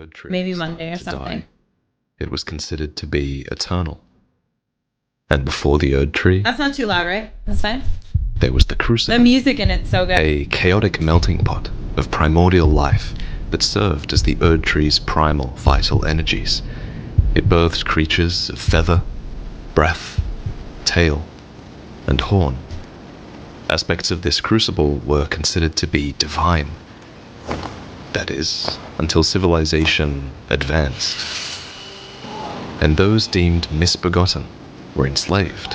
Erd Tree Maybe Monday or to something. die, it was considered to be eternal. And before the Erd Tree, That's not too loud, right? That's fine. there was the Crucible. The music in it's so good. A chaotic melting pot of primordial life that served as the Erd Tree's primal vital energies. It birthed creatures of feather, breath, tail, and horn. Aspects of this crucible were considered to be divine. That is, until civilization advanced. And those deemed misbegotten were enslaved.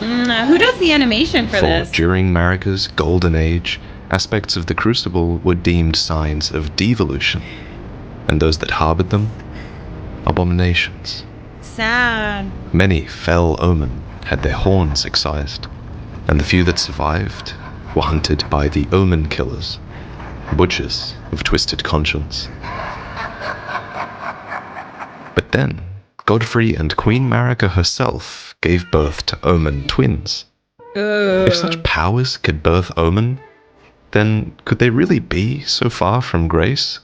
Who does the animation for this? During Marika's golden age, aspects of the crucible were deemed signs of devolution, and those that harbored them, abominations. Sad. Many fell omen had their horns excised, and the few that survived were hunted by the omen killers, butchers of twisted conscience. But then, Godfrey and Queen Marika herself gave birth to omen twins. If such powers could birth omen, then could they really be so far from grace?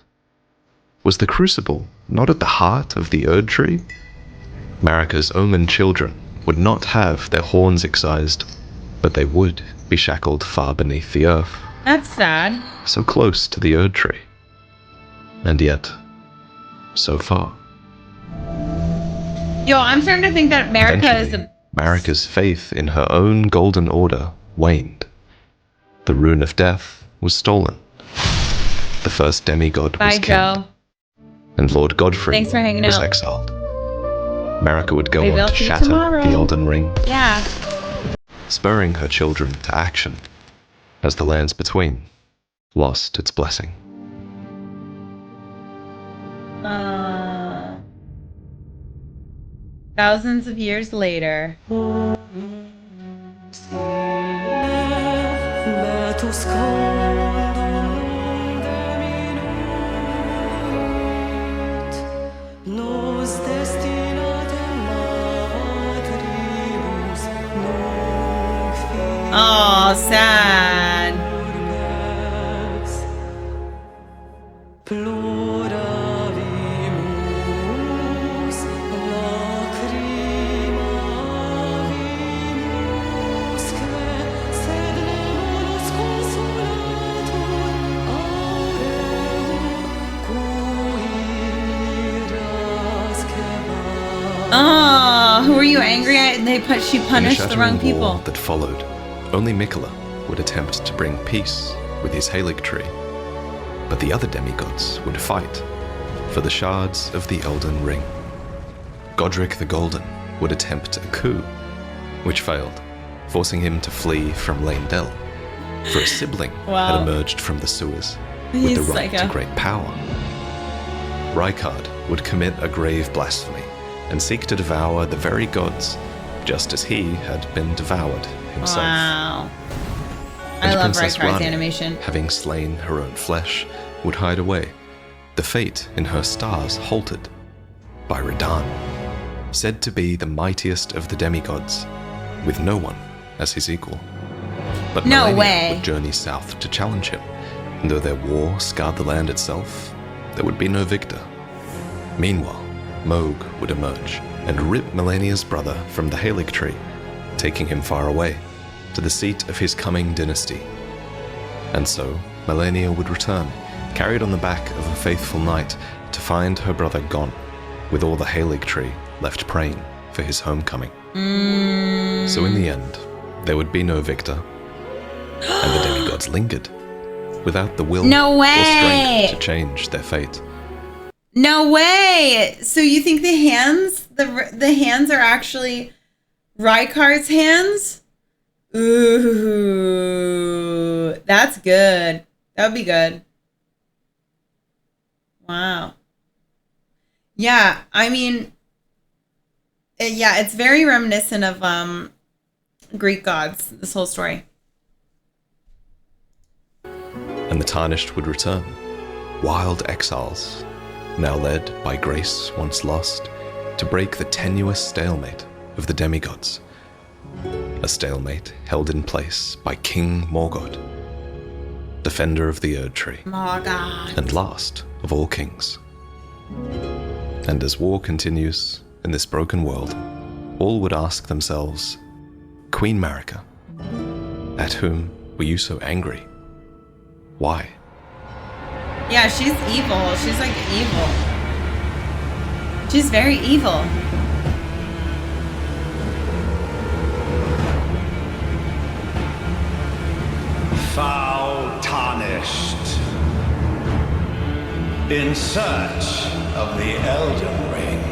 Was the crucible not at the heart of the Erd Tree? Marika's omen children would not have their horns excised, but they would be shackled far beneath the earth. That's sad. So close to the Erd Tree. And yet, so far. Yo, I'm starting to think that Marika is a... Marika's faith in her own golden order waned. The rune of death was stolen. The first demigod was killed. Joe. And Lord Godfrey Thanks for hanging was out. exiled. Marika would go Maybe on I'll to see you shatter tomorrow. the Elden Ring, Yeah. spurring her children to action as the lands between lost its blessing. Thousands of years later. Oh, sad. Oh, who are you angry at? She punished the wrong people. In the that followed, only Mikola would attempt to bring peace with his Halig tree, but the other demigods would fight for the shards of the Elden Ring. Godric the Golden would attempt a coup, which failed, forcing him to flee from Leyndell, for a sibling had emerged from the sewers with the right to great power. Rykard would commit a grave blasphemy and seek to devour the very gods, just as he had been devoured himself. Wow. And I love Princess Rykard's Rani, animation. having slain her own flesh, would hide away, the fate in her stars halted by Radahn, said to be the mightiest of the demigods, with no one as his equal. But No Malenia way. would journey south to challenge him, and though their war scarred the land itself, there would be no victor. Meanwhile, Mohg would emerge and rip Malenia's brother from the Halig tree, taking him far away, to the seat of his coming dynasty. And so, Malenia would return, carried on the back of a faithful knight, to find her brother gone, with all the Halig tree left praying for his homecoming. So in the end, there would be no victor, and the demigods lingered, without the will No or way! strength to change their fate. No way! So you think the hands, the hands are actually Rykard's hands? Ooh, that's good. That would be good. Wow. Yeah, I mean, yeah, it's very reminiscent of Greek gods, this whole story. And the Tarnished would return, wild exiles, now led by grace once lost, to break the tenuous stalemate of the demigods. A stalemate held in place by King Morgoth, defender of the Erd Tree, Morgoth. and last of all kings. And as war continues in this broken world, all would ask themselves, Queen Marika, at whom were you so angry? Why? Yeah, she's evil. She's like evil. She's very evil. Foul tarnished, in search of the Elden Ring,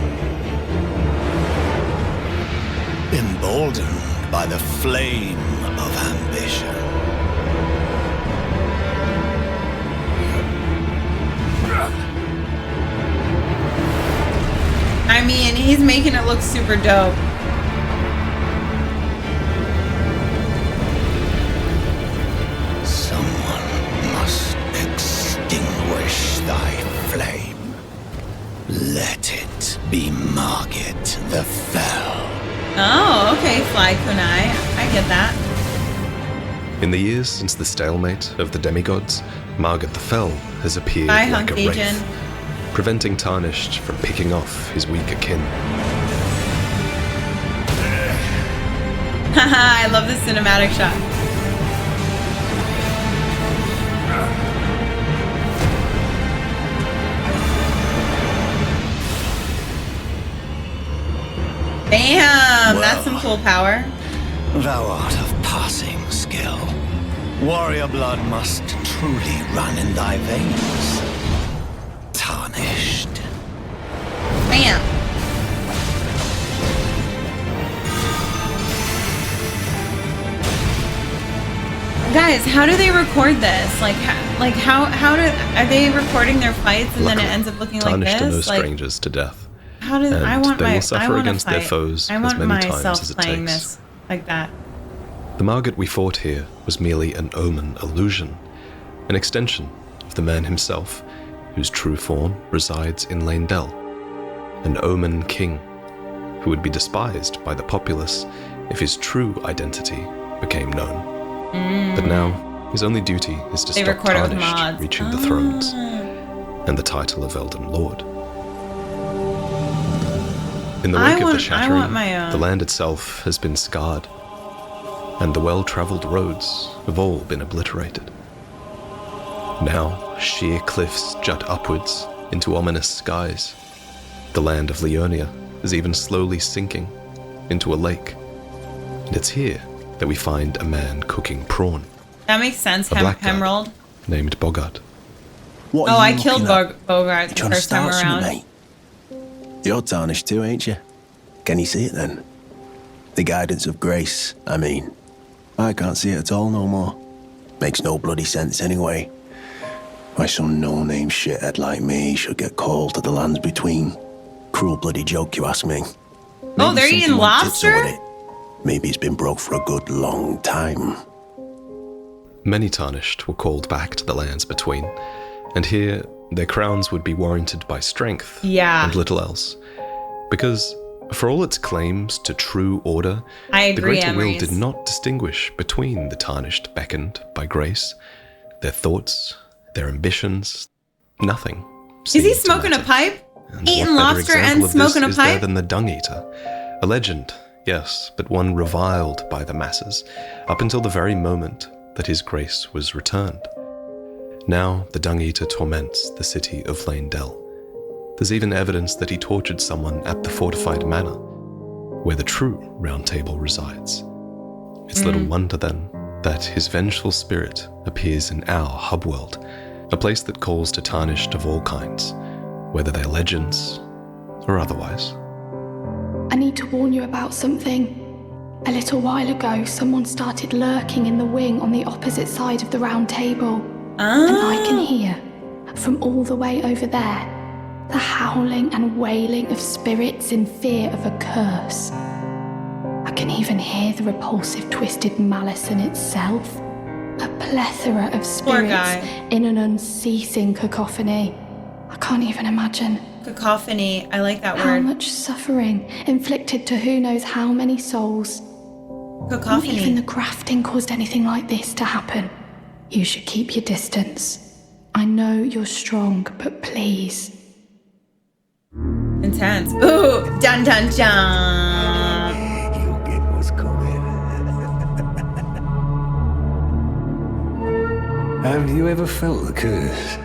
emboldened by the flame of ambition. I mean, he's making it look super dope. Someone must extinguish thy flame. Let it be Margit the Fell. Oh, okay, Fly Kunai. I get that. In the years since the stalemate of the demigods, Margit the Fell has appeared Bye, like a Hunk wraith, Agent. preventing Tarnished from picking off his weaker kin. Haha, I love the cinematic shot. Bam! That's some cool power. Thou art of passing skill. Warrior blood must truly run in thy veins. Tarnished. Bam! Guys, how do they record this? Are they recording their fights and then it ends up looking like Tarnished are no this? Like, strangers to death. how does and I want they my will suffer I want against to fight. their foes I as want many times myself as it playing takes. this like that. The Margit we fought here was merely an omen illusion, an extension of the man himself, whose true form resides in Leyndell, an omen king, who would be despised by the populace if his true identity became known. But now, his only duty is to They stop record it with Tarnished mods. reaching the thrones and the title of Elden Lord. In the wake of the shattering, the land itself has been scarred, and the well-traveled roads have all been obliterated. Now, sheer cliffs jut upwards into ominous skies. The land of Leonia is even slowly sinking into a lake. And it's here that we find a man cooking prawn, That makes sense, a black god Emerald. named Bogart. What Oh, are I you killed looking at? Bogart You the trying to first time start something, around. mate? You're tarnished too, ain't you? Can you see it then? The guidance of grace, I mean. I can't see it at all no more. Makes no bloody sense anyway. Why some no-name shithead like me should get called to the lands between. Cruel bloody joke, you ask me. Oh, they're eating lobster? Maybe it's been broke for a good long time. Many Tarnished were called back to the lands between, and here their crowns would be warranted by strength and little else. Because for all its claims to true order, I agree, the greater will Emery's. did not distinguish between the Tarnished beckoned by grace, their thoughts, their ambitions, nothing. Is he seemed to smoking a matter. pipe? And Eating what better lobster example and of smoking a this is there pipe? than the Dung Eater? A legend, yes, but one reviled by the masses, up until the very moment that his grace was returned. Now the Dung Eater torments the city of Leyndell. There's even evidence that he tortured someone at the fortified manor, where the true Round Table resides. It's little wonder, then, that his vengeful spirit appears in our hub world, a place that calls to Tarnished of all kinds, whether they're legends or otherwise. I need to warn you about something. A little while ago, someone started lurking in the wing on the opposite side of the round table. And I can hear, from all the way over there, the howling and wailing of spirits in fear of a curse. I can even hear the repulsive twisted malice in itself. A plethora of spirits in an unceasing cacophony. I can't even imagine. Cacophony. I like that How word. much suffering inflicted to who knows how many souls. Not Cacophony. even the grafting caused anything like this to happen. You should keep your distance. I know you're strong, but please. intense. Ooh, dun dun dun. You'll get what's coming. Have you ever felt the curse?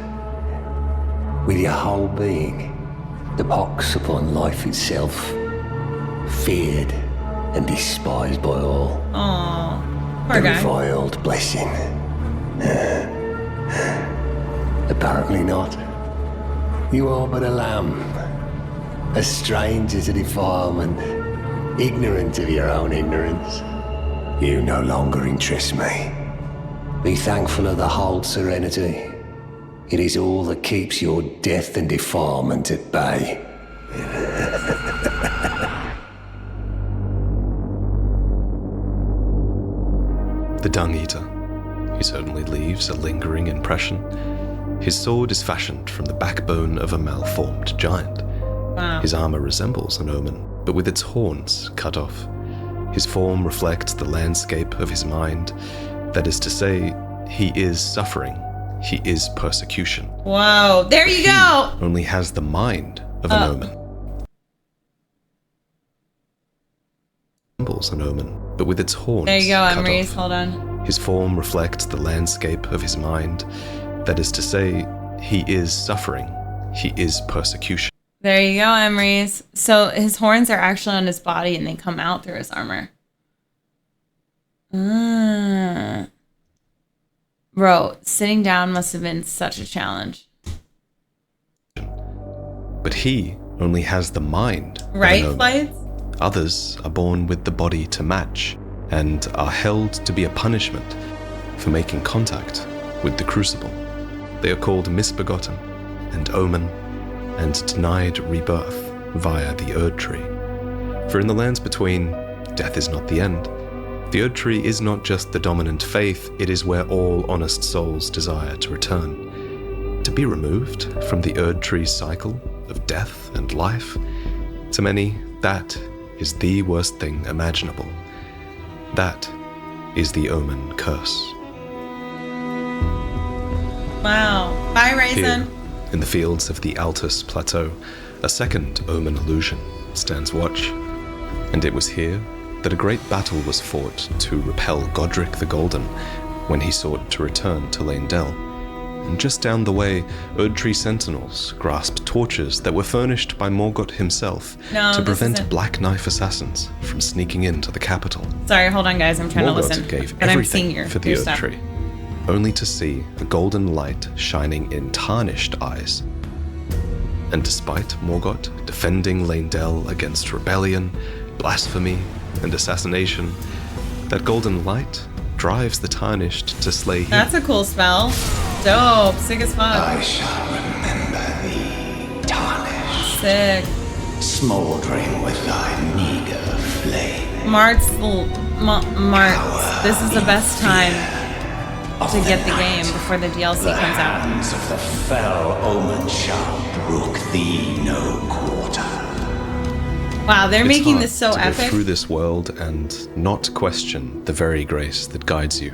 With your whole being, the pox upon life itself, feared and despised by all. Aw, poor The guy. reviled blessing. Apparently not. You are but a lamb, a stranger to defilement, ignorant of your own ignorance. You no longer interest me. Be thankful of the whole serenity. It is all that keeps your death and defilement at bay. The Dung Eater. He certainly leaves a lingering impression. His sword is fashioned from the backbone of a malformed giant. Wow. His armor resembles an omen, but with its horns cut off. His form reflects the landscape of his mind. That is to say, he is suffering. He is persecution. Whoa, there you go. He only has the mind of an omen. Resembles an omen, but with its horns There you go, cut Emery's. off. Hold on. His form reflects the landscape of his mind. That is to say, he is suffering. He is persecution. There you go, Emery's. So his horns are actually on his body and they come out through his armor. Bro, sitting down must have been such a challenge. But he only has the mind of Right, an omen. Flights? Others are born with the body to match and are held to be a punishment for making contact with the crucible. They are called misbegotten and omen and denied rebirth via the Erd Tree. For in the lands between, death is not the end. The Erd Tree is not just the dominant faith, it is where all honest souls desire to return. To be removed from the Erd Tree's cycle of death and life, to many, that is the worst thing imaginable. That is the Omen Curse. Wow. Bye, Raisin. Here, in the fields of the Altus Plateau, a second Omen illusion stands watch. And it was here that a great battle was fought to repel Godric the Golden when he sought to return to Leyndell. And just down the way, Erdtree sentinels grasped torches that were furnished by Morgott himself to prevent Black Knife assassins from sneaking into the capital. Sorry, hold on, guys. I'm trying Morgott to listen. gave But I'm seeing everything for the your stuff. Erdtree, only to see a golden light shining in tarnished eyes. And despite Morgott defending Leyndell against rebellion, blasphemy, and assassination, that golden light drives the tarnished to slay him. That's a cool spell. Dope. Sick as fuck. I shall remember thee, tarnished, Sick. smouldering with thy meager flame. Martz, this is the best time to get the game before the DLC The comes out. hands of the fell omen shall brook thee no quarter. Wow, they're It's making hard this so to go epic. through this world and not question the very grace that guides you.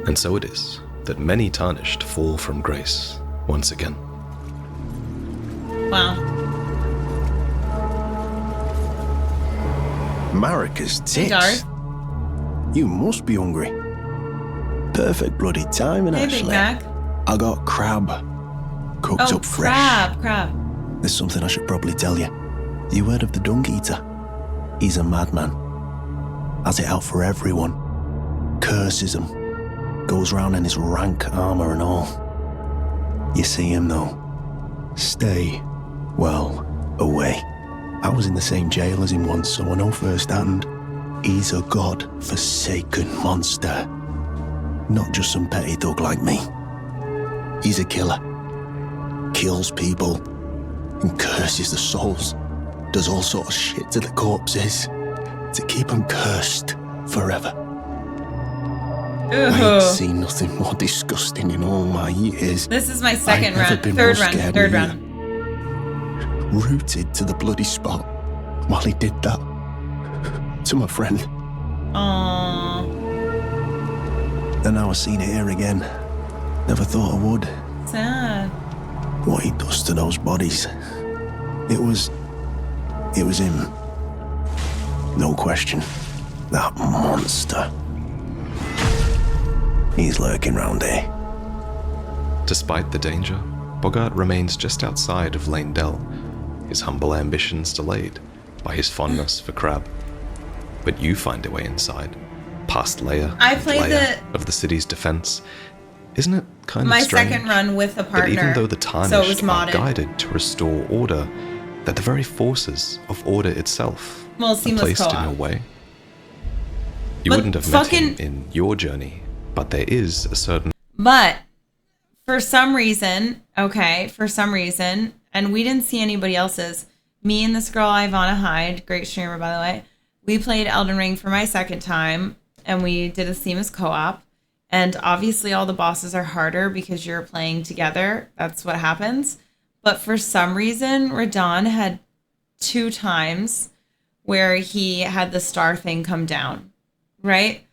And so it is that many tarnished fall from grace once again. Wow. Marika's Hey, tits. Darth. You must be hungry. Perfect bloody timing, Hey, Big actually. Mac. I got crab. Cooked Oh, up fresh. crab. There's something I should probably tell you. You heard of the Dung Eater? He's a madman. Has it out for everyone. Curses them. Goes round in his rank armor and all. You see him though. Stay, well, away. I was in the same jail as him once, so I know firsthand. He's a god-forsaken monster. Not just some petty thug like me. He's a killer. Kills people and curses the souls. Does all sort of shit to the corpses to keep them cursed forever. I ain't Ooh. seen nothing more disgusting in all my years. This is my I've second never round. been Third more round. scared Third than round. Rooted to the bloody spot while he did that to my friend. Aww. And now I've seen it here again. Never thought I would. Sad. What he does to those bodies. It was It was him. No question. That monster. He's lurking round here. Despite the danger, Bogart remains just outside of Lane Dell, his humble ambitions delayed by his fondness for Crab. But you find a way inside, past layer I and played layer of the city's defense. Isn't it kind my of strange second run with a that partner, even though the so it was Tarnished are modded. guided to restore order, that the very forces of order itself Well, are seamless placed in co-op. your way? You But wouldn't have met him fucking- in your journey, but there is a certain But for some reason, and we didn't see anybody else's, me and this girl, Ivana Hyde, great streamer, by the way, we played Elden Ring for my second time, and we did a seamless co-op. And obviously all the bosses are harder because you're playing together. That's what happens. But for some reason, Radon had 2 times where he had the star thing come down, right?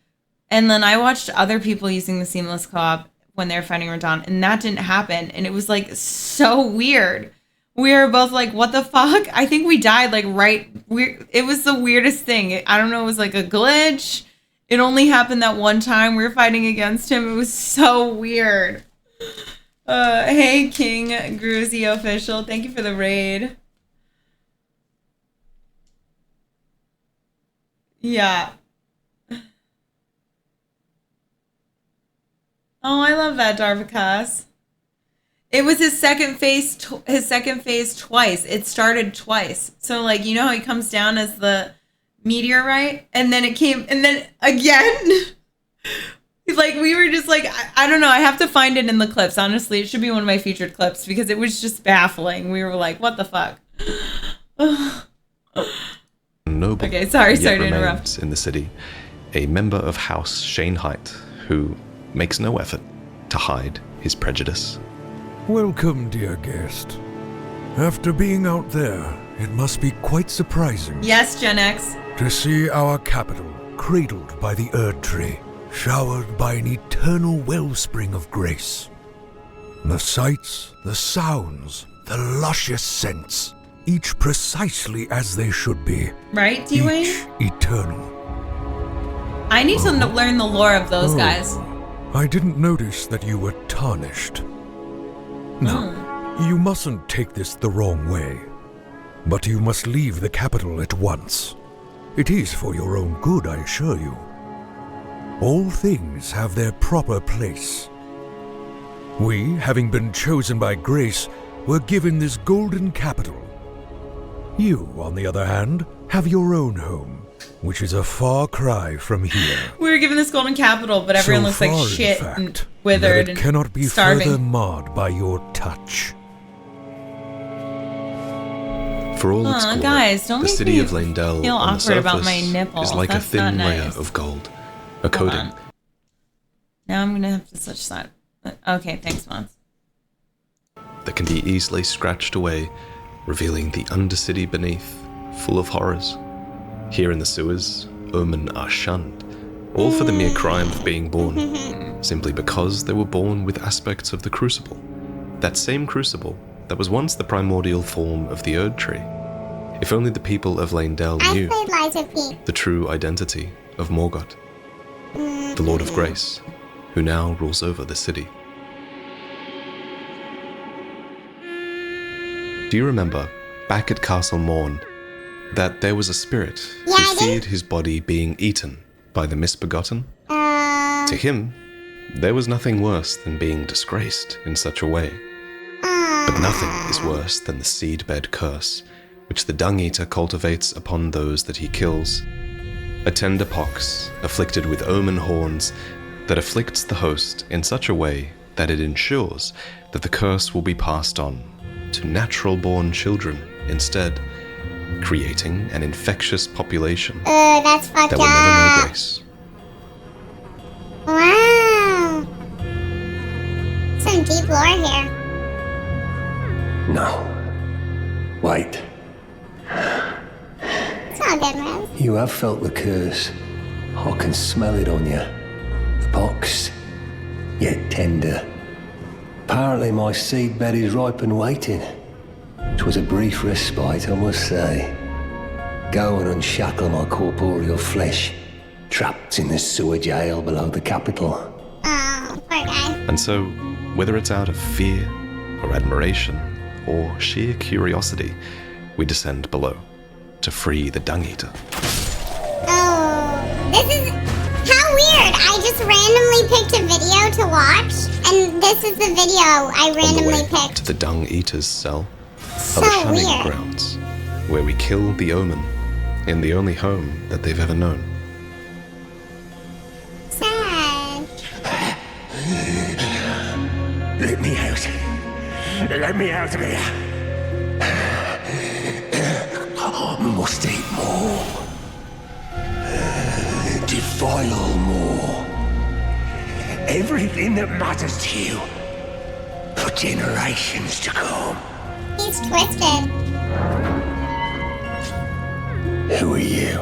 And then I watched other people using the seamless co-op when they were fighting Radon, and that didn't happen. And it was like so weird. We were both like, what the fuck? I think we died like it was the weirdest thing. I don't know, it was like a glitch. It only happened that one time we were fighting against him. It was so weird. Hey, King Gruzy Official. Thank you for the raid. Yeah. Oh, I love that, Darvakas. It was his second phase twice. It started twice. So, like, you know how he comes down as the meteorite? And then it came, and then again? Like, we were just like, I don't know. I have to find it in the clips. Honestly, it should be one of my featured clips because it was just baffling. We were like, what the fuck? noble Okay, sorry yet to remains interrupt. in the city, a member of House Shane Height, who makes no effort to hide his prejudice. Welcome, dear guest. After being out there, it must be quite surprising Yes, Gen X. to see our capital cradled by the Erd Tree, showered by an eternal wellspring of grace. The sights, the sounds, the luscious scents, each precisely as they should be, Right, D-Wayne? each eternal. I need to learn the lore of those guys. I didn't notice that you were tarnished. Now, you mustn't take this the wrong way, but you must leave the capital at once. It is for your own good, I assure you. All things have their proper place. We, having been chosen by grace, were given this golden capital. You, on the other hand, have your own home, which is a far cry from here. We were given this golden capital, but everyone So looks like far, in shit fact, and that withered it cannot be and starving. further marred by your touch. For all its Aw, glory, guys, don't the make city me of Landell feel on the awkward about surface my nipples. is like That's a thin not layer nice. of gold, a coating. on. Now I'm gonna have to switch side. Okay, thanks, Mons. That can be easily scratched away, revealing the undercity beneath, full of horrors. Here in the sewers, Omen are shunned, all for the mere crime of being born, simply because they were born with aspects of the Crucible. That same Crucible that was once the primordial form of the Erd Tree. If only the people of Landell knew the true identity of Morgoth, the Lord of Grace, who now rules over the city. Do you remember, back at Castle Morn, that there was a spirit who feared his body being eaten by the misbegotten? To him, there was nothing worse than being disgraced in such a way. But nothing is worse than the seedbed curse, which the dung-eater cultivates upon those that he kills. A tender pox, afflicted with omen horns, that afflicts the host in such a way that it ensures that the curse will be passed on to natural-born children instead, creating an infectious population That's fucked that will never know up. grace. Wow. Some deep lore here. No. Wait. It's all good, man. You have felt the curse. I can smell it on you. The pox, yet tender. Apparently my seedbed is ripe and waiting. 'Twas a brief respite, I must say. Go and unshackle my corporeal flesh, trapped in the sewer jail below the capital. Oh, poor guy. And so, whether it's out of fear, or admiration, or sheer curiosity, we descend below to free the Dung Eater. Oh, this is... How weird. I just randomly picked a video to watch, and this is the video I On the randomly way picked. to the Dung Eater's cell So are the Shunning weird. Grounds, where we kill the Omen in the only home that they've ever known. Sad. Let me out. Let me out of here. Must eat more. Defile more. Everything that matters to you for generations to come. He's twisted. Who are you?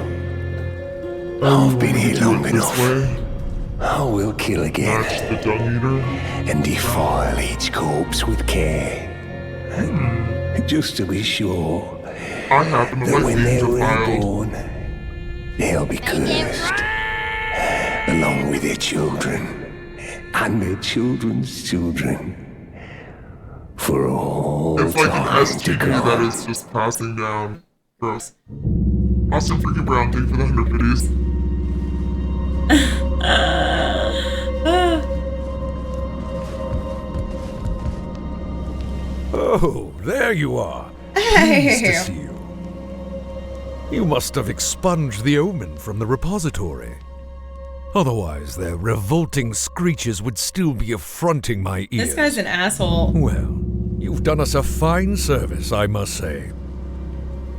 I've been here long enough. Way, I will kill again that's the Dung Eater. and defile each corpse with care. Just to be sure I happen to that like when being they're defiled. reborn, they'll be cursed, along with their children and their children's children, for all It's like an time to STD come. that is just passing down. Gross. Austin freaking Brown, thank you for the 100 biddies. Oh, there you are. Pleased to see you. You must have expunged the Omen from the repository. Otherwise, their revolting screeches would still be affronting my ears. This guy's an asshole. Well, you've done us a fine service, I must say.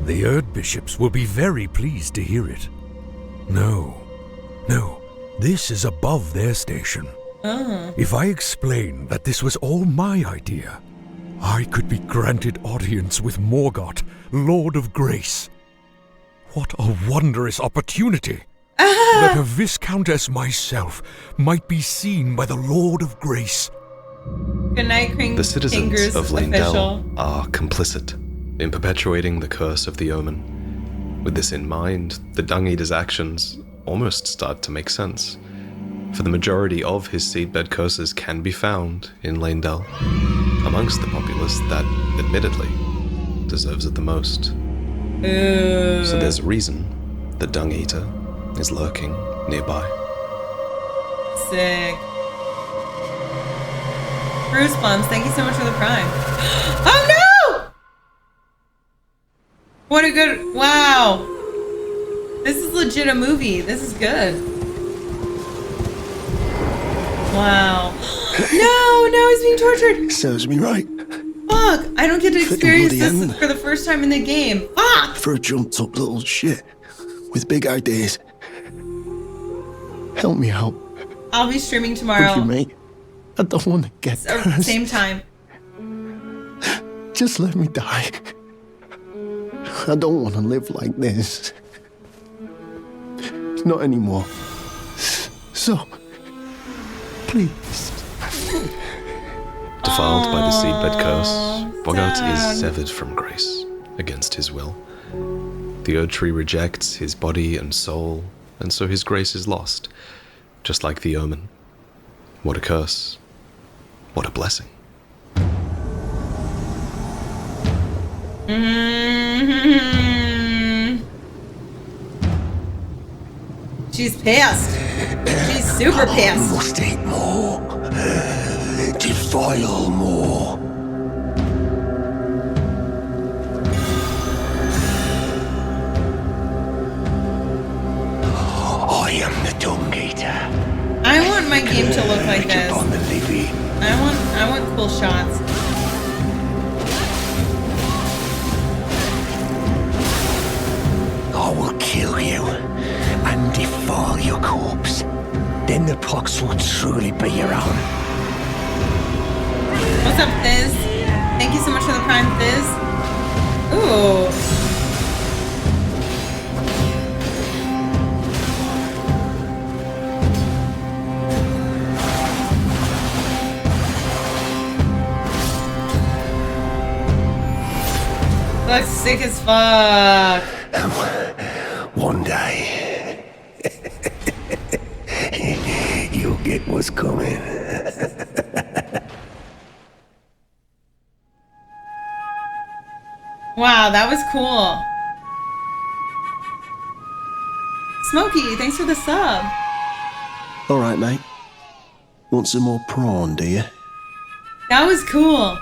The Erd Bishops will be very pleased to hear it. No, this is above their station. If I explain that this was all my idea, I could be granted audience with Morgoth, Lord of Grace. What a wondrous opportunity! That a Viscountess myself might be seen by the Lord of Grace. Good night, The citizens Fingers of Lane official. Dell are complicit in perpetuating the curse of the Omen. With this in mind, the Dung Eater's actions almost start to make sense, for the majority of his seedbed curses can be found in Lane Dell, amongst the populace that, admittedly, deserves it the most. Ooh. So there's a reason the Dung Eater is lurking nearby. Sick. Bruce Plums, thank you so much for the prime. Oh no! What a good, wow. This is legit a movie. This is good. Wow. No, he's being tortured. Serves me right. Fuck, I don't get to Flipping experience bloody this end. for the first time in the game. Fuck! For a jumped up little shit with big ideas. Help me out, I'll be streaming would tomorrow. you, mate? I don't want to get cursed. Same time. Just let me die. I don't want to live like this. Not anymore. So, please. Defiled by the seedbed curse, Bogart sad. is severed from grace, against his will. The Erd Tree rejects his body and soul, and so his grace is lost, just like the Omen. What a curse. What a blessing. She's pissed. She's super pissed. Must eat more. Defile more. I am the Dung Eater. I want my game to look like this. Upon the living. I want cool shots. I will kill you and defile your corpse. Then the pox will truly be your own. What's up, Fizz? Thank you so much for the prime, Fizz. Ooh. Looks sick as fuck. One day, you'll get what's coming. Wow, that was cool. Smokey, thanks for the sub. All right, mate. Want some more prawn, do you? That was cool.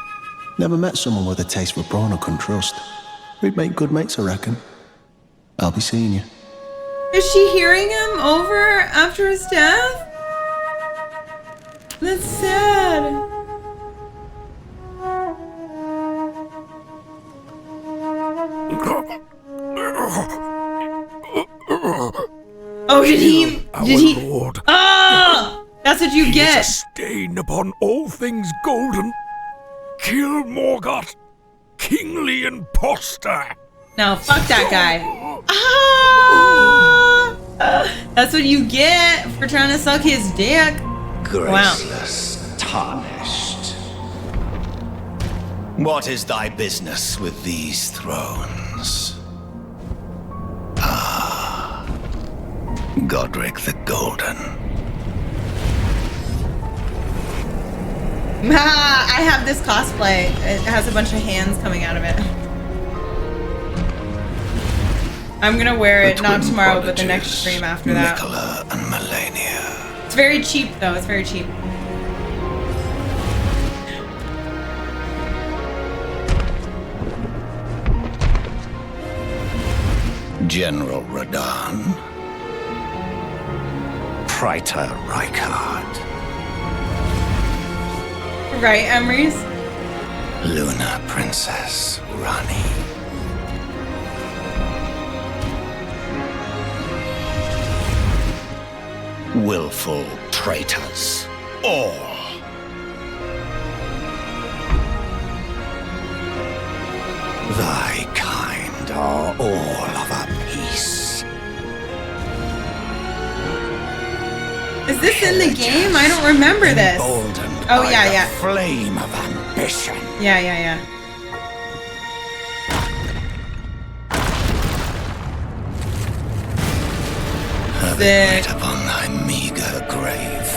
Never met someone with a taste for prawn I couldn't trust. We'd make good mates, I reckon. I'll be seeing you. Is she hearing him over after his death? That's sad. Oh, did he? Lord. Oh! That's what you He get. is a stain upon all things golden. Kill Morgoth, kingly impostor. No, fuck that guy. Ah! That's what you get for trying to suck his dick. Graceless, tarnished. What is thy business with these thrones? Ah, Godric the Golden. I have this cosplay. It has a bunch of hands coming out of it. I'm gonna wear it not tomorrow, but the next stream after that. Nicola and Melania. It's very cheap, though. It's very cheap. General Radahn. Praetor Rykard. Right, Emery's? Luna Princess Rani. Willful traitors, all. Thy kind are all of a piece. Is this in the game? I don't remember this. Emboldened Oh, by yeah, the yeah. flame of ambition. Yeah. Have it right upon thy meager grave.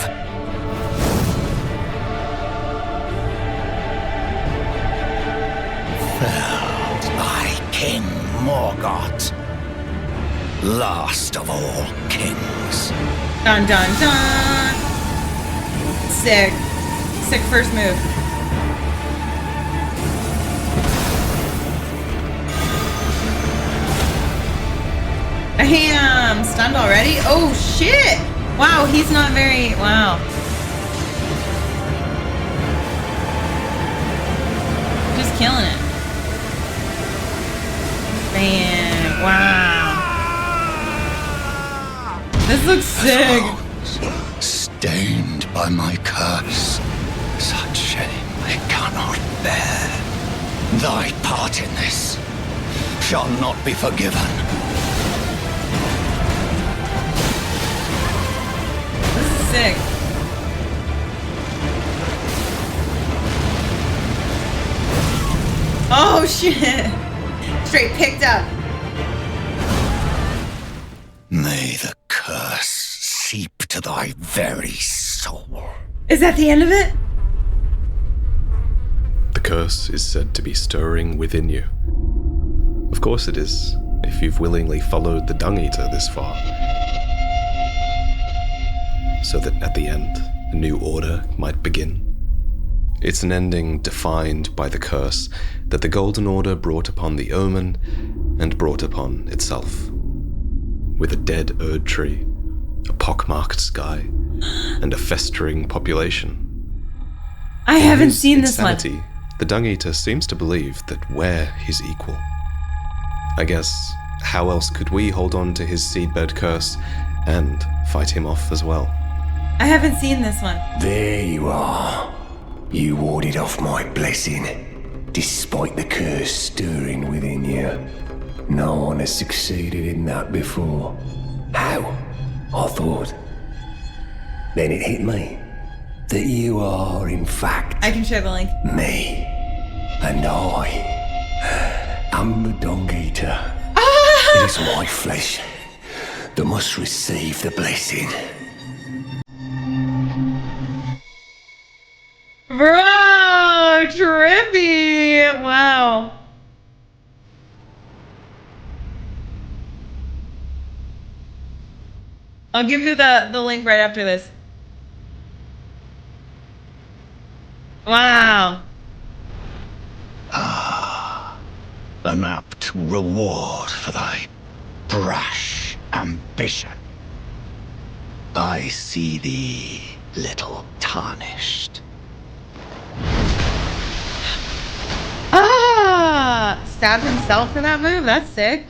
Felled by King Morgoth, last of all kings. Dun dun dun. Sick. Sick first move. Damn! Stunned already? Oh shit! Wow, he's not very. Wow. Just killing it. Man, wow. This looks sick. Thrones stained by my curse. Such shame I cannot bear. Thy part in this shall not be forgiven. This is sick. Oh shit! Straight picked up. May the curse seep to thy very soul. Is that the end of it? The curse is said to be stirring within you. Of course it is, if you've willingly followed the Dung Eater this far. So that at the end, a new order might begin. It's an ending defined by the curse that the Golden Order brought upon the Omen and brought upon itself. With a dead Erd tree, a pockmarked sky, and a festering population. I haven't seen this one. Insanity, the Dung Eater seems to believe that we're his equal. I guess, how else could we hold on to his seedbed curse and fight him off as well? I haven't seen this one. There you are. You warded off my blessing, despite the curse stirring within you. No one has succeeded in that before. How? I thought. Then it hit me that you are, in fact, I can share the link. me. And I am the dung eater. It is my flesh that must receive the blessing. Bro, trippy. Wow. I'll give you the link right after this. Wow. An apt reward for thy brash ambition. I see thee little tarnished. Stabbed himself for that move? That's sick.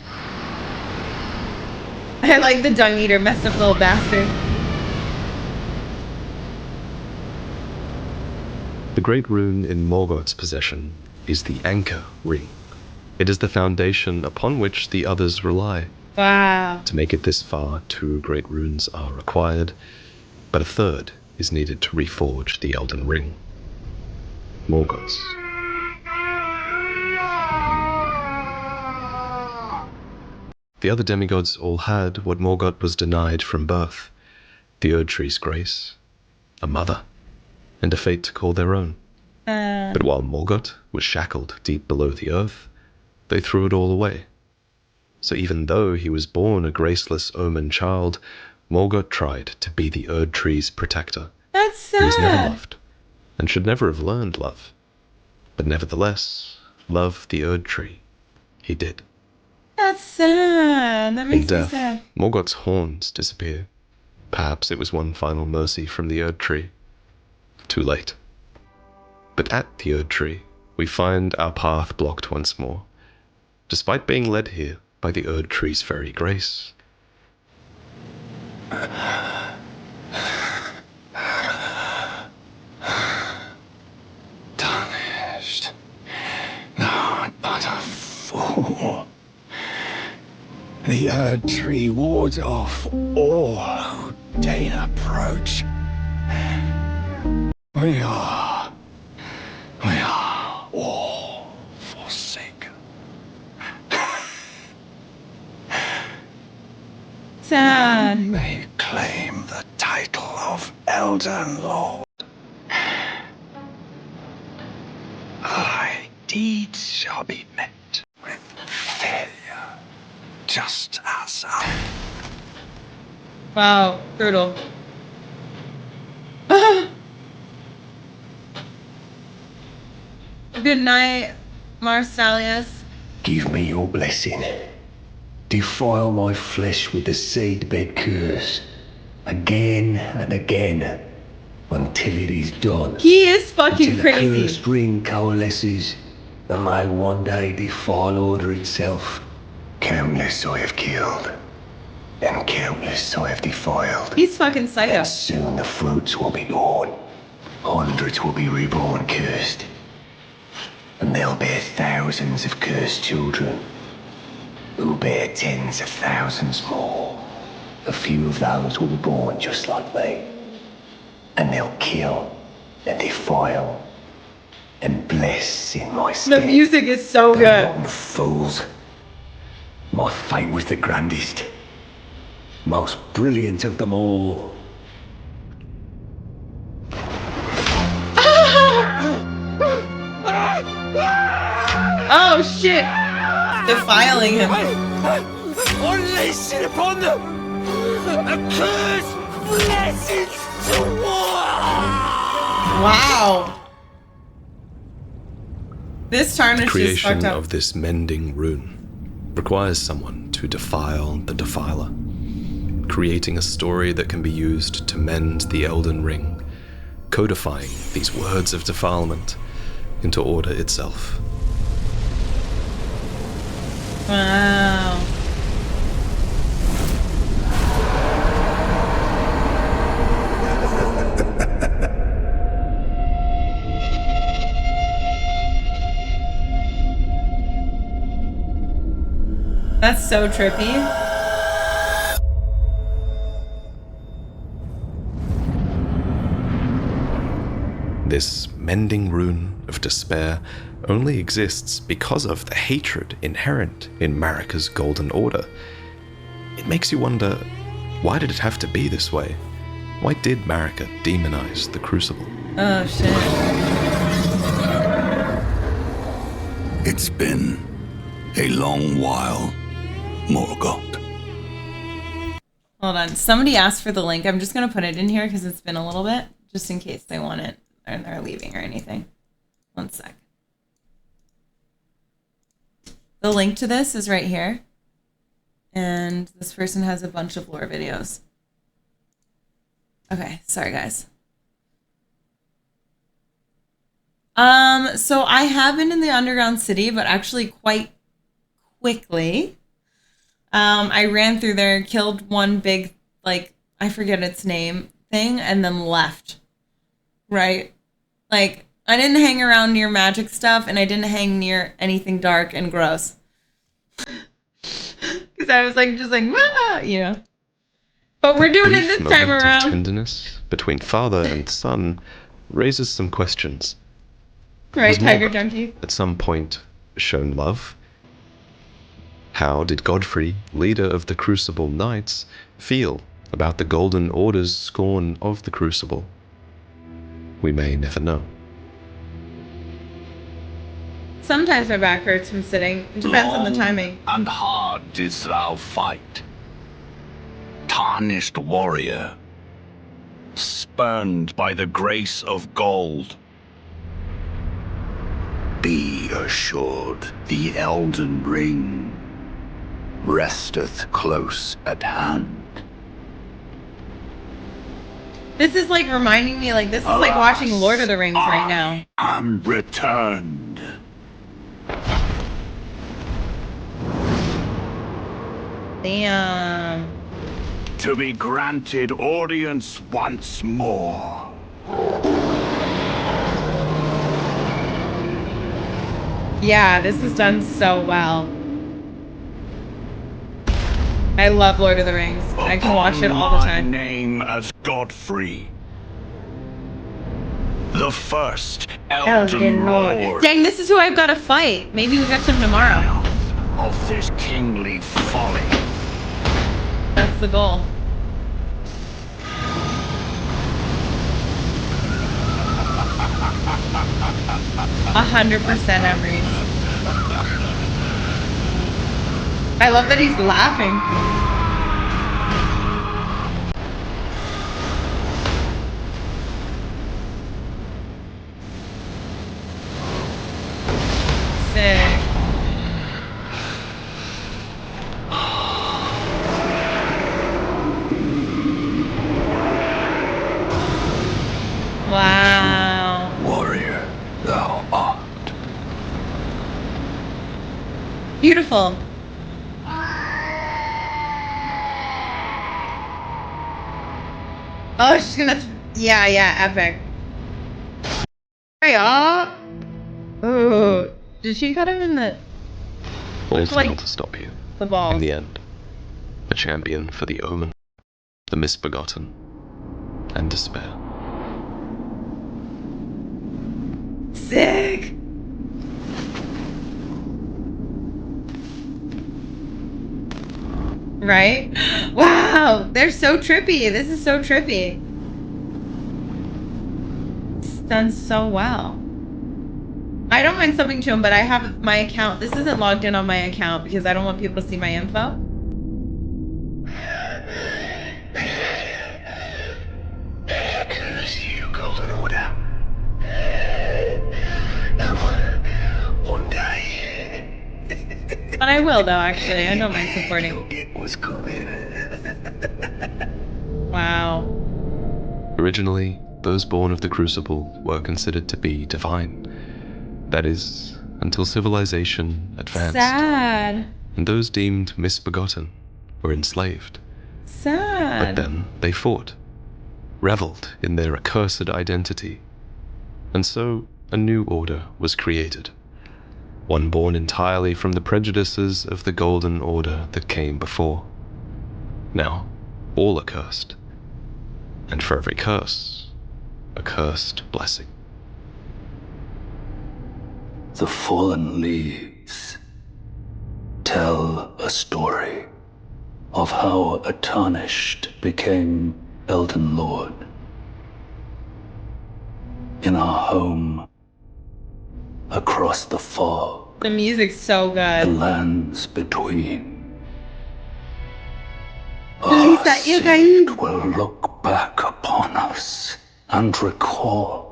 I like the dung eater, messed up little bastard. The great rune in Morgoth's possession is the Anchor Ring. It is the foundation upon which the others rely. Wow. To make it this far, 2 great runes are required, but a third is needed to reforge the Elden Ring. Morgoth's. The other demigods all had what Morgoth was denied from birth: the Erdtree's grace, a mother, and a fate to call their own. But while Morgoth was shackled deep below the earth, they threw it all away. So even though he was born a graceless omen child, Morgoth tried to be the Erdtree's protector. That's sad. He was never loved, and should never have learned love. But nevertheless, love the Erdtree he did. That's sad. That In makes me death, sad. Morgoth's horns disappear. Perhaps it was one final mercy from the Erdtree. Too late. But at the Erdtree, we find our path blocked once more, despite being led here by the Erdtree's very grace. Tarnished. No, but a fool. The Erdtree wards off all who dare approach. We are all forsaken. Sad. May claim the title of Elden Lord. Thy deeds shall be met with failure, just as Wow. Brutal. Good night, Marsalius. Give me your blessing. Defile my flesh with the seedbed curse, again and again, until it is done. He is fucking Until crazy. the cursed ring coalesces, and may one day defile order itself. Countless I have killed, and countless I have defiled. He's fucking psycho. And soon the fruits will be born. Hundreds will be reborn cursed. And they'll bear thousands of cursed children, who bear tens of thousands more. A few of those will be born just like me. And they'll kill and defile and bless in my The stead. music is so The good. rotten fools. My fate was the grandest, most brilliant of them all. Oh shit! Defiling him. Unleash it upon them! A curse blessings to war! Wow. This tarnish is Creation fucked up. of this mending rune requires someone to defile the defiler, creating a story that can be used to mend the Elden Ring, codifying these words of defilement into order itself. Wow. That's so trippy. This mending rune of despair only exists because of the hatred inherent in Marika's Golden Order. It makes you wonder, why did it have to be this way? Why did Marika demonize the Crucible? Oh, shit. It's been a long while, Morgoth. Hold on. Somebody asked for the link. I'm just going to put it in here because it's been a little bit, just in case they want it and they're leaving or anything. One sec. The link to this is right here. And this person has a bunch of lore videos. Okay, sorry guys. So I have been in the underground city, but actually quite quickly. I ran through there, killed one big, like, I forget its name thing, and then left. Right? Like, I didn't hang around near magic stuff, and I didn't hang near anything dark and gross. Because I was like, just like, ah, you know. But we're doing it this time Moment around. of tenderness between father and son raises some questions. Right, Was Tiger Morgoth Junkie? at some point shown love? How did Godfrey, leader of the Crucible Knights, feel about the Golden Order's scorn of the Crucible? We may never know. Sometimes my back hurts from sitting. It depends on the timing. And hard didst thou fight, tarnished warrior, spurned by the grace of gold. Be assured, the Elden Ring resteth close at hand. This is like reminding me, like, this is like watching Lord of the Rings right now. I'm returned. Damn. To be granted audience once more. Yeah, this is done so well. I love Lord of the Rings. I can watch it all the My time. name as Godfrey, the first Elden Lord Dang, this is who I've got to fight. Maybe we got some tomorrow. of this kingly folly. That's the goal. %, Emery. I love that he's laughing. Sick. Wow. Warrior, thou art. Beautiful. Oh, she's gonna. Yeah, epic. Hey, ooh, did she cut him in the All's like well to stop you. the ball? In the end, a champion for the Omen, the Misbegotten, and despair. Sick. Right? Wow, they're so trippy. This is so trippy. It's done so well. I don't mind subbing to him, but I have my account. This isn't logged in on my account because I don't want people to see my info. Curse you, Golden Order. One day. But I will, though, actually. I don't mind supporting. You'll get what's coming. Wow. Originally, those born of the Crucible were considered to be divine. That is, until civilization advanced. Sad. And those deemed misbegotten were enslaved. Sad. But then they fought, reveled in their accursed identity. And so a new order was created. One born entirely from the prejudices of the Golden Order that came before. Now, all are cursed. And for every curse, a cursed blessing. The fallen leaves tell a story of how a tarnished became Elden Lord. In our home, across the fog, The music's so the good. lands between. Lisa, you guys. Seed will look back upon us and recall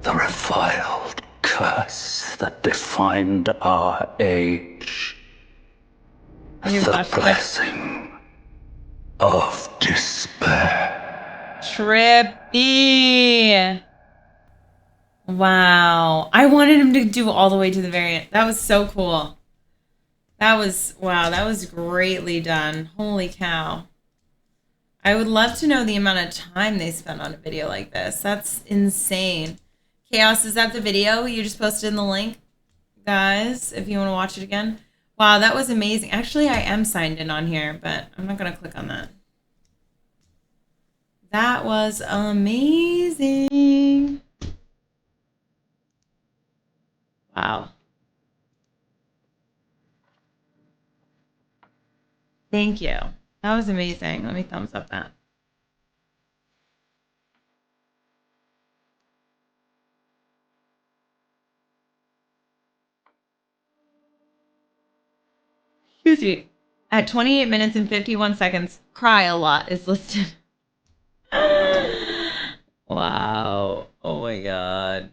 the reviled curse that defined our age. You The watched it. blessing of despair. Trippy. Wow. I wanted him to do all the way to the very end. That was so cool. That was, wow, that was greatly done. Holy cow. I would love to know the amount of time they spent on a video like this. That's insane. Chaos, is that the video you just posted in the link? Guys, if you want to watch it again. Wow, that was amazing. Actually, I am signed in on here, but I'm not going to click on that. That was amazing. Wow. Thank you. That was amazing. Let me thumbs up that. Excuse me. At 28 minutes and 51 seconds, cry a lot is listed. Wow. Oh my god.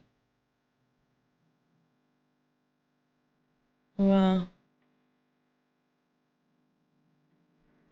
Wow.